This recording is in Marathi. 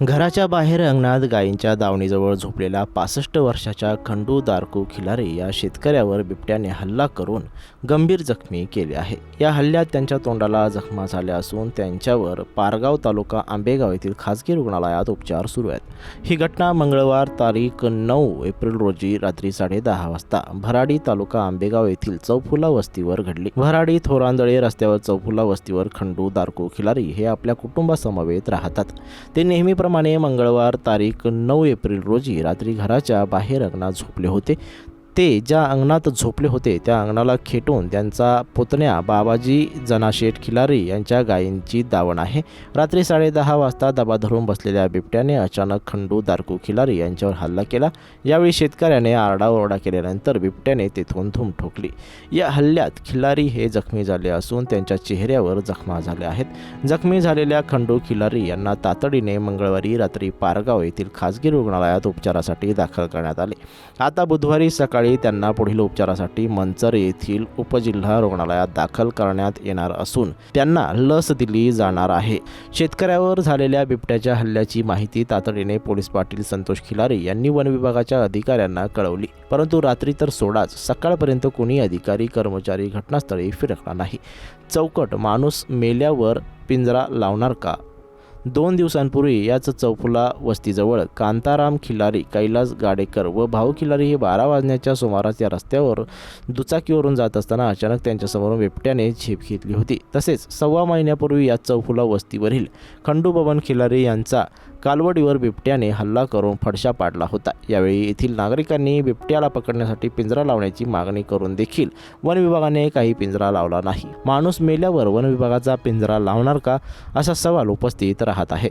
घराच्या बाहेर अंगणात गायींच्या दावणीजवळ झोपलेल्या 65 वर्षाच्या खंडू दारकू खिलारे या शेतकऱ्यावर बिबट्याने हल्ला करून गंभीर जखमी केले आहे। या हल्ल्यात त्यांच्या तोंडाला जखमा झाल्या असून त्यांच्यावर पारगाव तालुका आंबेगाव येथील खासगी रुग्णालयात उपचार सुरू आहेत। ही घटना मंगळवार तारीख 9 एप्रिल रोजी रात्री 10:30 वाजता भराडी तालुका आंबेगाव येथील चौफुला वस्तीवर घडली। भराडी थोरांदळे रस्त्यावर चौफुला वस्तीवर खंडू दारकू खिलारी हे आपल्या कुटुंबासमवेत राहतात। ते नेहमीप्रमाणे मंगळवार तारीख 9 एप्रिल रोजी रात्री घराच्या बाहेर अंगणात झोपले होते। ते ज्या अंगणात झोपले होते त्या अंगणाला खेटून त्यांचा पुतण्या बाबाजी जनाशेठ खिलारी यांच्या गायींची दावण आहे। रात्री 10:30 वाजता दबा धरून बसलेल्या बिबट्याने अचानक खंडू दारकू खिलारी यांच्यावर हल्ला केला। यावेळी शेतकऱ्याने आरडाओरडा केल्यानंतर बिबट्याने तेथून धूम ठोकली। या हल्ल्यात खिलारी हे जखमी झाले असून त्यांच्या चेहऱ्यावर जखमा झाल्या आहेत। जखमी झालेल्या खंडू खिलारी यांना तातडीने मंगळवारी रात्री पारगाव येथील खासगी रुग्णालयात उपचारासाठी दाखल करण्यात आले। आता बुधवारी सकाळी त्यांना पुढील उपचारासाठी मंचर येथील उपजिल्हा रुग्णालयात दाखल करण्यात येणार असून त्यांना लस दिली जाणार आहे। शेतकऱ्यावर झालेल्या बिबट्याच्या हल्ल्याची माहिती तातडीने पोलीस पाटील संतोष खिलारी यांनी वन विभागाच्या अधिकाऱ्यांना कळवली, परंतु रात्री तर सोडाच, सकाळपर्यंत कोणी अधिकारी कर्मचारी घटनास्थळी फिरकला नाही। चौकट माणूस मेल्यावर पिंजरा लावणार का? 2 दिवसांपूर्वी याच चौफुला वस्तीजवळ कांताराम खिलारी, कैलास गाडेकर व भाऊ खिलारी हे 12 वाजण्याच्या सुमारास या रस्त्यावर दुचाकीवरून जात असताना अचानक त्यांच्यासमोरून बिबट्याने झेप घेतली होती। तसेच 1.25 महिन्यापूर्वी या चौफुला वस्तीवरील खंडू बबन खिलारी यांचा कालवडीवर बिबट्याने हल्ला करून फडशा पाडला होता। यावेळी येथील नागरिकांनी बिबट्याला पकडण्यासाठी पिंजरा लावण्याची मागणी करून देखील वन विभागाने काही पिंजरा लावला नाही। माणूस मेल्यावर वन विभागाचा पिंजरा लावणार का, असा सवाल उपस्थित राहत आहे।